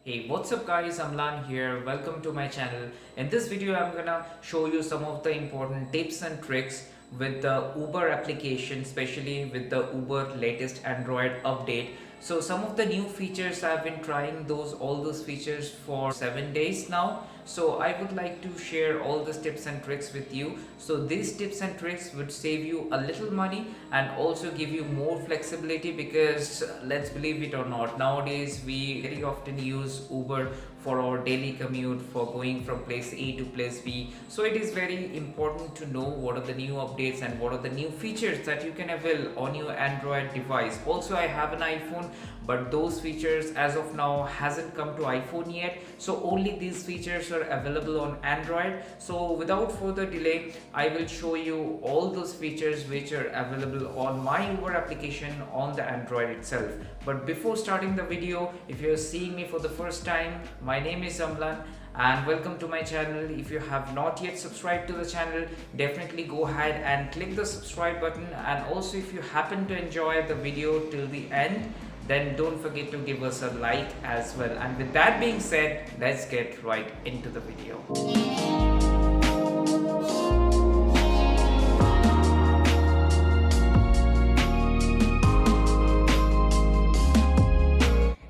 Hey, what's up guys, I'm Lan here. Welcome to my channel. In this video I'm gonna show you some of the important tips and tricks with the Uber application, especially with the Uber latest Android update. So some of the new features, I've been trying all those features for 7 days now. So I would like to share all these tips and tricks with you. So these tips and tricks would save you a little money and also give you more flexibility, because let's believe it or not, nowadays we very often use Uber for our daily commute, for going from place A to place B. So it is very important to know what are the new updates and what are the new features that you can avail on your Android device. Also, I have an iPhone, but those features as of now hasn't come to iPhone yet. So only these features are available on Android. So without further delay, I will show you all those features which are available on my Uber application on the Android itself. But before starting the video, if you're seeing me for the first time, my name is Amlan and welcome to my channel. If you have not yet subscribed to the channel, definitely go ahead and click the subscribe button. And also, if you happen to enjoy the video till the end, then don't forget to give us a like as well. And with that being said, let's get right into the video.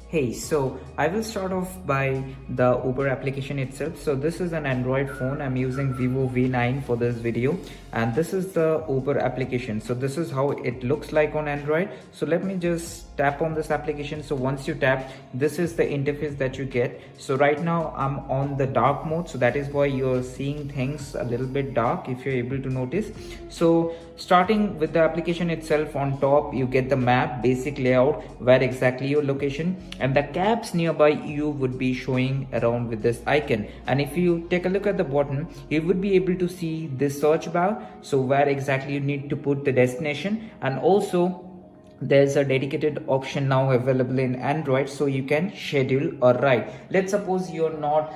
Hey, so I will start off by the Uber application itself. So this is an Android phone. I'm using Vivo V9 for this video, and this is the Uber application. So this is how it looks like on Android. So let me just tap on this application. So once you tap, this is the interface that you get. So right now I'm on the dark mode, so that is why you're seeing things a little bit dark, if you're able to notice. So starting with the application itself, on top you get the map, basic layout, where exactly your location, and the cabs nearby you would be showing around with this icon. And if you take a look at the bottom, you would be able to see this search bar, so where exactly you need to put the destination. And also there's a dedicated option now available in Android, so you can schedule a ride. Let's suppose you're not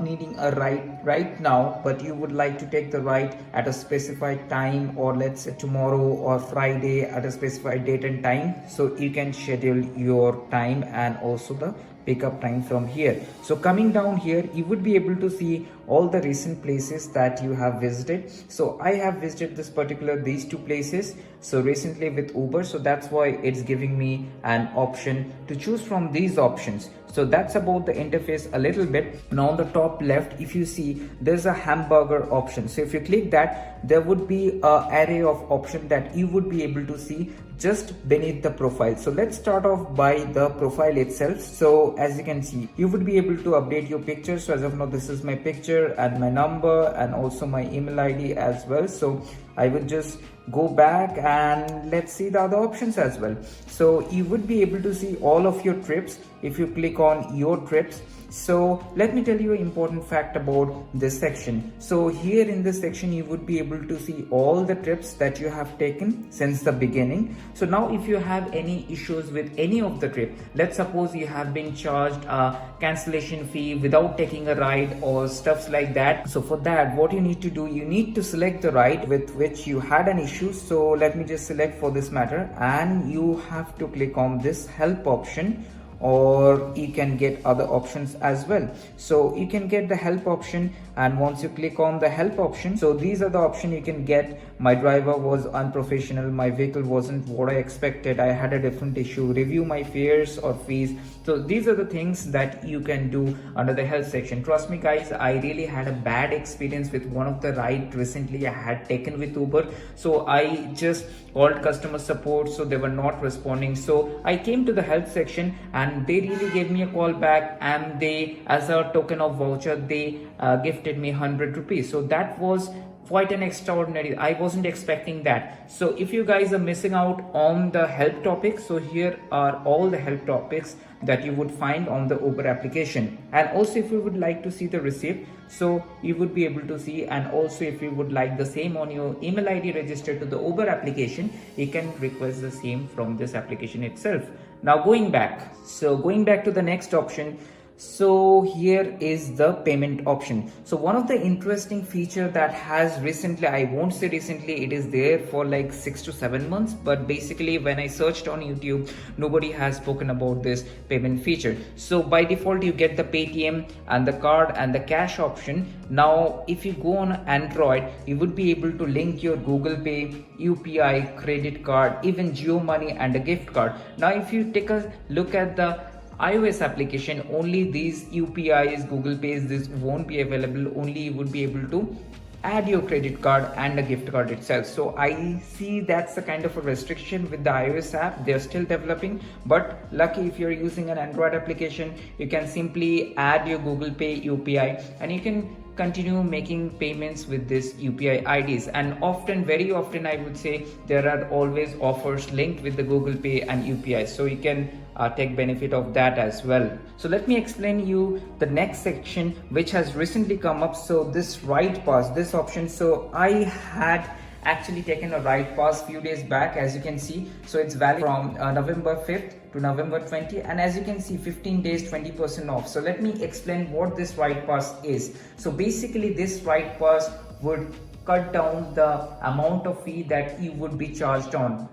needing a ride right now, but you would like to take the ride at a specified time, or let's say tomorrow or Friday at a specified date and time. So you can schedule your time and also the pickup time from here. So coming down here, you would be able to see all the recent places that you have visited. So I have visited these two places so recently with Uber, so that's why it's giving me an option to choose from these options. So that's about the interface a little bit. Now on the top left, if you see, there's a hamburger option. So if you click that, there would be an array of options that you would be able to see just beneath the profile. So let's start off by the profile itself. So as you can see, you would be able to update your picture. So as of now, this is my picture and my number and also my email ID as well. So I will just go back and let's see the other options as well. So you would be able to see all of your trips if you click on your trips. So let me tell you an important fact about this section. So here in this section, you would be able to see all the trips that you have taken since the beginning. So now if you have any issues with any of the trip, let's suppose you have been charged a cancellation fee without taking a ride or stuffs like that. So for that, what you need to do, you need to select the ride with which you had an issue. So let me just select for this matter, and you have to click on this help option, or you can get other options as well. So you can get the help option, and once you click on the help option, so these are the options you can get. My driver was unprofessional, my vehicle wasn't what I expected, I had a different issue, review my fares or fees. So these are the things that you can do under the help section. Trust me guys, I really had a bad experience with one of the ride recently I had taken with Uber. So I just called customer support, so they were not responding. So I came to the help section and they really gave me a call back, and they, as a token of voucher, they gifted me 100 rupees. So that was quite an extraordinary. I wasn't expecting that. So if you guys are missing out on the help topics, so here are all the help topics that you would find on the Uber application. And also if you would like to see the receipt, so you would be able to see. And also if you would like the same on your email ID registered to the Uber application, you can request the same from this application itself. Now going back to the next option, So here is the payment option. So one of the interesting feature that has recently, I won't say recently, it is there for like 6 to 7 months, but basically when I searched on YouTube, nobody has spoken about this payment feature. So by default you get the Paytm and the card and the cash option. Now if you go on Android, you would be able to link your Google Pay, UPI, credit card, even Geo Money and a gift card. Now if you take a look at the iOS application, only these UPIs, Google Pays, this won't be available. Only you would be able to add your credit card and a gift card itself. So I see that's the kind of a restriction with the iOS app. They're still developing, but lucky if you're using an Android application, you can simply add your Google Pay, UPI, and you can continue making payments with this UPI IDs. And often, very often, I would say there are always offers linked with the Google Pay and UPI, so you can take benefit of that as well. So let me explain you the next section which has recently come up. So this ride pass, this option, so I had actually taken a ride pass few days back, as you can see. So it's valid from November 5th to November 20, and as you can see 15 days 20% off. So let me explain what this ride pass is. So basically this ride pass would cut down the amount of fee that you would be charged on.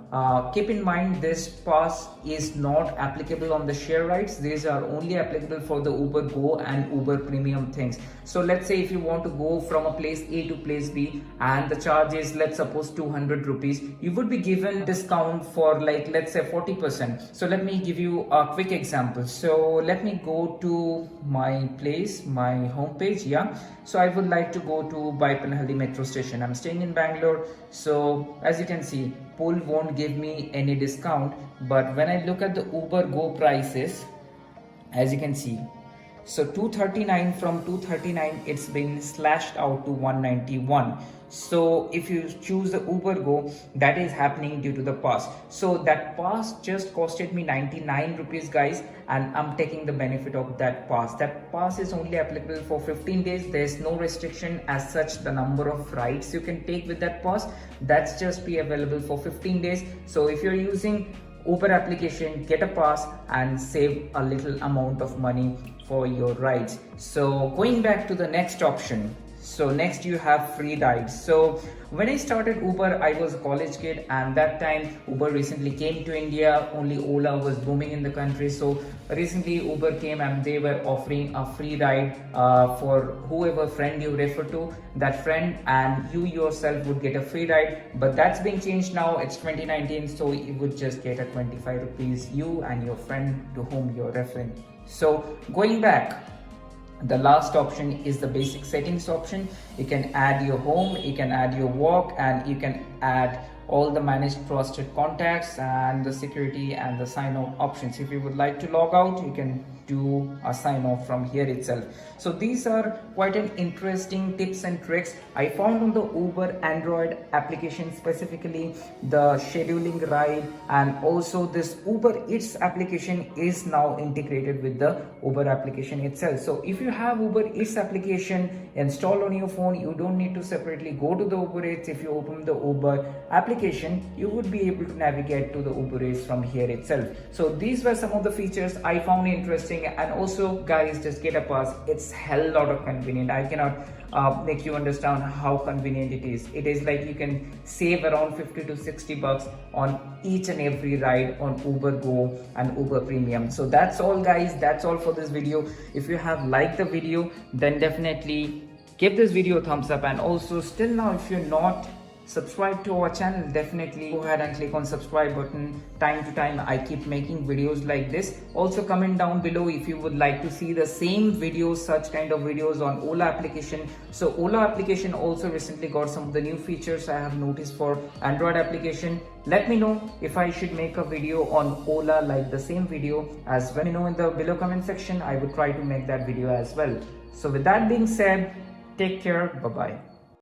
Keep in mind this pass is not applicable on the share rides. These are only applicable for the Uber Go and Uber Premium things. So let's say if you want to go from a place A to place B and the charge is, let's suppose 200 rupees, you would be given discount for like, let's say 40%. So let me give you a quick example. So let me go to my place, my homepage. Yeah, so I would like to go to Baipanhalli metro station. I'm staying in Bangalore, so as you can see, Pool won't give me any discount. But when I look at the Uber Go prices, as you can see, so 239, from 239 it's been slashed out to 191. So if you choose the Uber Go, that is happening due to the pass. So that pass just costed me 99 rupees, guys, and I'm taking the benefit of that pass. That pass is only applicable for 15 days. There's no restriction as such the number of rides you can take with that pass. That's just be available for 15 days. So if you're using Uber application, get a pass and save a little amount of money for your rides. So going back to the next option, so next you have free rides. So when I started Uber, I was a college kid, and that time Uber recently came to India. Only Ola was booming in the country. So recently Uber came and they were offering a free ride for whoever friend you refer to, that friend, and you yourself would get a free ride. But that's been changed now. It's 2019, so you would just get a 25 rupees, you and your friend to whom you're referring. So going back, the last option is the basic settings option. You can add your home, you can add your work, and you can add all the managed trusted contacts and the security and the sign off options. If you would like to log out, you can do a sign off from here itself. So these are quite an interesting tips and tricks I found on the Uber Android application, specifically the scheduling ride, and also this Uber Eats application is now integrated with the Uber application itself. So if you have Uber Eats application installed on your phone, you don't need to separately go to the Uber Eats. If you open the Uber application, you would be able to navigate to the Uber Eats from here itself. So these were some of the features I found interesting. And also, guys, just get a pass. It's hell lot of convenient. I cannot make you understand how convenient it is. It is like you can save around 50 to 60 bucks on each and every ride on Uber Go and Uber Premium. So that's all, guys. That's all for this video. If you have liked the video, then definitely give this video a thumbs up. And also, still now, if you're not subscribe to our channel, definitely go ahead and click on subscribe button. Time to time I keep making videos like this. Also comment down below if you would like to see the same videos, such kind of videos on Ola application. So Ola application also recently got some of the new features I have noticed for Android application. Let me know if I should make a video on Ola like the same video as well. Let me know in the below comment section. I would try to make that video as well. So with that being said, take care. Bye bye.